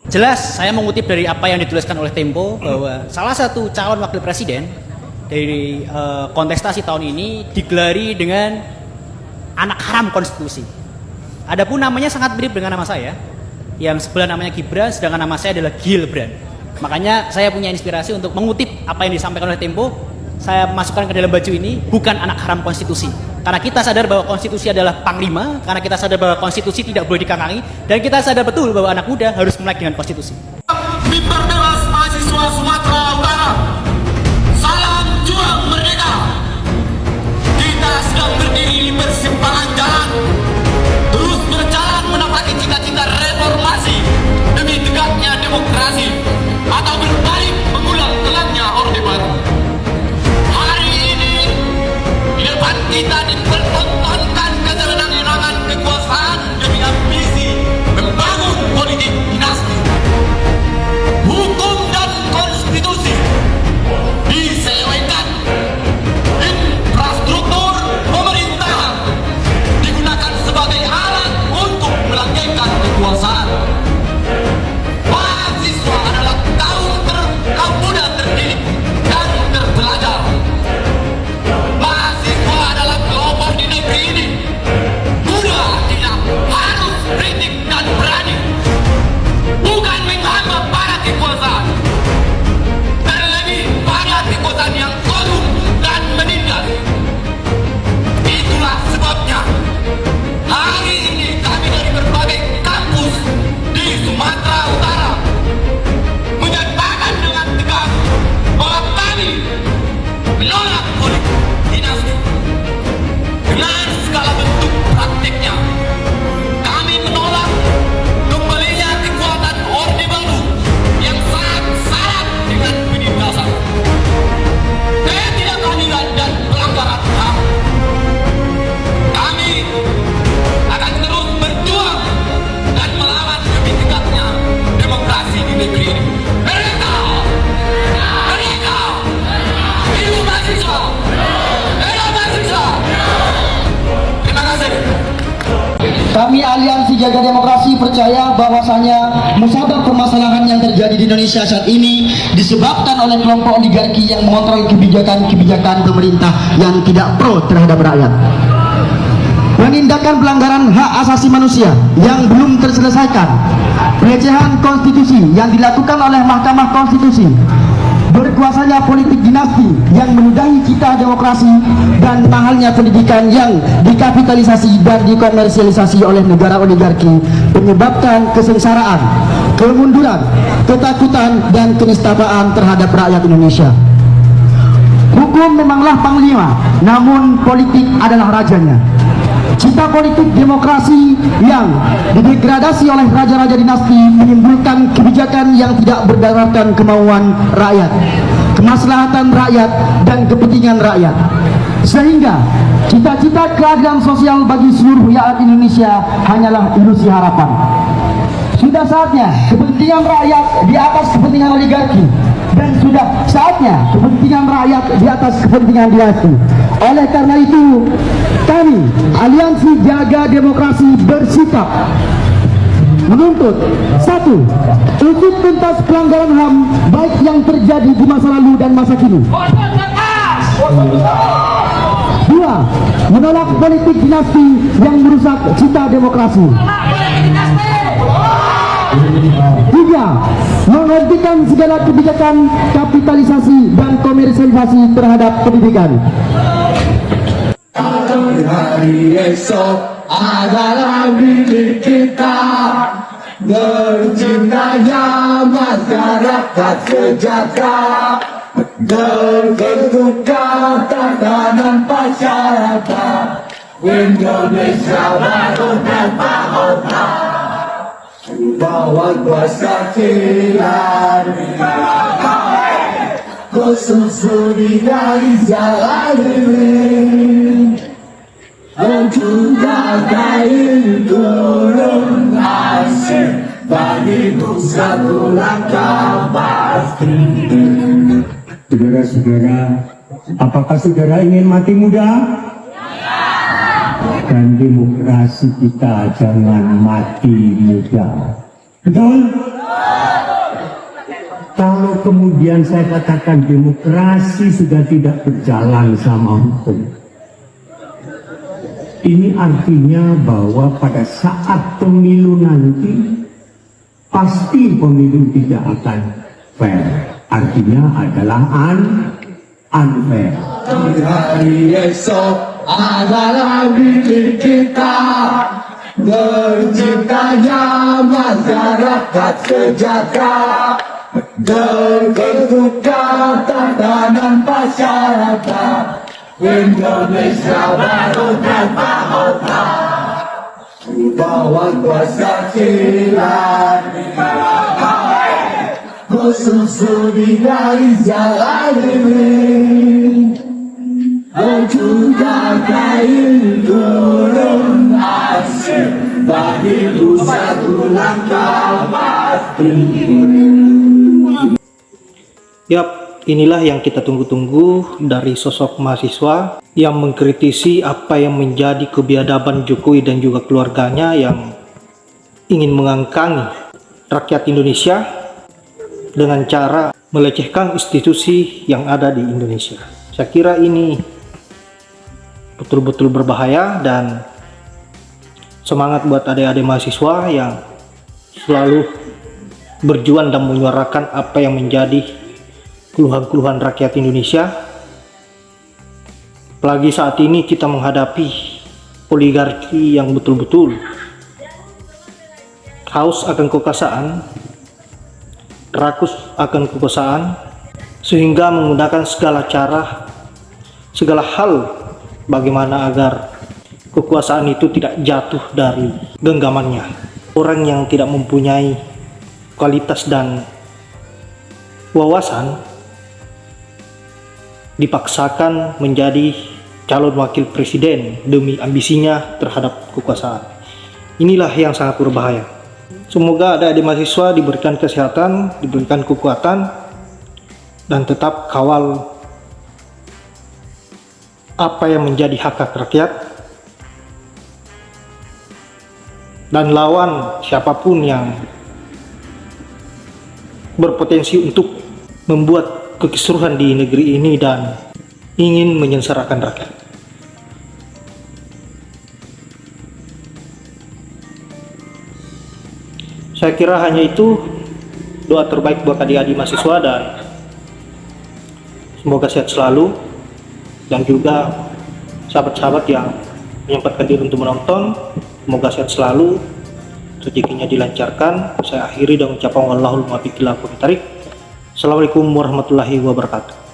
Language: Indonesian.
Jelas saya mengutip dari apa yang dituliskan oleh Tempo bahwa salah satu calon wakil presiden dari kontestasi tahun ini digelari dengan anak haram konstitusi. Adapun namanya sangat mirip dengan nama saya, yang sebelah namanya Gibran, sedangkan nama saya adalah Gilbran. Makanya saya punya inspirasi untuk mengutip apa yang disampaikan oleh Tempo. Saya masukkan ke dalam baju ini, bukan anak haram konstitusi. Karena kita sadar bahwa konstitusi adalah panglima, karena kita sadar bahwa konstitusi tidak boleh dikangangi, dan kita sadar betul bahwa anak muda harus melek dengan konstitusi. Mimbar bebas mahasiswa Sumatera Utara, salam juang merdeka. Kita sedang berdiri di persimpangan jalan, terus berjalan menapaki cita-cita reformasi demi tegaknya demokrasi, atau berbalik mengulang gelapnya Orde Baru. Hari ini di depan kita dipertontonkan kesenangan kekuasaan demi ambisi membangun politik dinasti. Hukum dan konstitusi diselewengkan. Infrastruktur pemerintahan digunakan sebagai alat untuk melanggengkan kekuasaan. Mahasiswa adalah kaum muda terdidik dan terpelajar. Mahasiswa adalah kelompok di negeri ini. Muda tidak harus kritik dan berani, bukan menghamba para kekuasaan, terlebih pada kekuasaan yang korup dan menindas. Itulah sebabnya hari ini kami dari berbagai kampus di Sumatera Utara menyatakan dengan tegas bahwa kami menolak politik dinasti dengan segala bentuk praktiknya. Kami menolak kembalinya kekuatan Orde Baru yang sangat syarat dengan penindasan, ketidakadilan dan pelanggaran HAM. Kami akan terus berjuang dan melawan demi tegaknya demokrasi di negeri ini. Merdeka! Merdeka! Hidup mahasiswa! Hidup mahasiswa! Terima kasih. Kami Aliansi Jaga Demokrasi percaya bahwasanya musabab permasalahan yang terjadi di Indonesia saat ini disebabkan oleh kelompok oligarki yang mengontrol kebijakan-kebijakan pemerintah yang tidak pro terhadap rakyat. Penindakan pelanggaran hak asasi manusia yang belum terselesaikan, pelecehan konstitusi yang dilakukan oleh Mahkamah Konstitusi, berkuasanya politik dinasti yang menudahi cita demokrasi, dan mahalnya pendidikan yang dikapitalisasi dan dikomersialisasi oleh negara oligarki menyebabkan kesengsaraan, kemunduran, ketakutan, dan keniscayaan terhadap rakyat Indonesia. Hukum memanglah panglima, namun politik adalah rajanya. Cita politik demokrasi yang didegradasi oleh raja-raja dinasti menimbulkan kebijakan yang tidak berdasarkan kemauan rakyat, kemaslahatan rakyat, dan kepentingan rakyat. Sehingga cita-cita keadilan sosial bagi seluruh rakyat Indonesia hanyalah ilusi harapan. Sudah saatnya kepentingan rakyat di atas kepentingan oligarki, dan sudah saatnya kepentingan rakyat di atas kepentingan dinasti. Oleh karena itu, kami Aliansi Jaga Demokrasi bersikap menuntut: 1. Usut tuntas pelanggaran HAM baik yang terjadi di masa lalu dan masa kini. 2. Menolak politik dinasti yang merusak cita demokrasi. 3. Menghentikan segala kebijakan kapitalisasi dan komersialisasi terhadap pendidikan. Hari esok adalah milik kita, terciptanya masyarakat sejahtera, terbentuknya tatanan masyarakat Indonesia baru dan mahkota. Bawa kuasa tirani, kususuri dari jalan ini, untuk kain turun asing bagi satu langkah pasti. Saudara-saudara, apakah saudara ingin mati muda? Dan demokrasi kita jangan mati muda. Betul? Kalau kemudian saya katakan demokrasi sudah tidak berjalan sama hukum, ini artinya bahwa pada saat pemilu nanti pasti pemilu tidak akan fair. Artinya adalah unfair. Hari esok adalah milik kita, terciptanya masyarakat sejahtera, terbentuknya tatanan masyarakat Indonesia baru tanpa otak, bawah kuasa silat kususuri dari jalan ini, wujudnya kain turun asing, bagiku satu langkah pasti. Yap, inilah yang kita tunggu-tunggu dari sosok mahasiswa yang mengkritisi apa yang menjadi kebiadaban Jokowi dan juga keluarganya yang ingin mengangkangi rakyat Indonesia dengan cara melecehkan institusi yang ada di Indonesia. Saya kira ini betul-betul berbahaya dan semangat buat adik-adik mahasiswa yang selalu berjuang dan menyuarakan apa yang menjadi keluhan-keluhan rakyat Indonesia. Apalagi saat ini kita menghadapi oligarki yang betul-betul haus akan kekuasaan, rakus akan kekuasaan, sehingga menggunakan segala cara, segala hal bagaimana agar kekuasaan itu tidak jatuh dari genggamannya. Orang yang tidak mempunyai kualitas dan wawasan dipaksakan menjadi calon wakil presiden demi ambisinya terhadap kekuasaan. Inilah yang sangat berbahaya. Semoga adik-adik mahasiswa diberikan kesehatan, diberikan kekuatan, dan tetap kawal apa yang menjadi hak rakyat, dan lawan siapapun yang berpotensi untuk membuat kekisruhan di negeri ini dan ingin menyengsarakan rakyat. Saya kira hanya itu doa terbaik buat adik-adik mahasiswa, dan semoga sehat selalu, dan juga sahabat-sahabat yang menyempatkan diri untuk menonton, semoga sehat selalu, rezekinya dilancarkan. Saya akhiri dengan ucapan wallahul muwaffiq ila aqwamit thoriq. Assalamualaikum warahmatullahi wabarakatuh.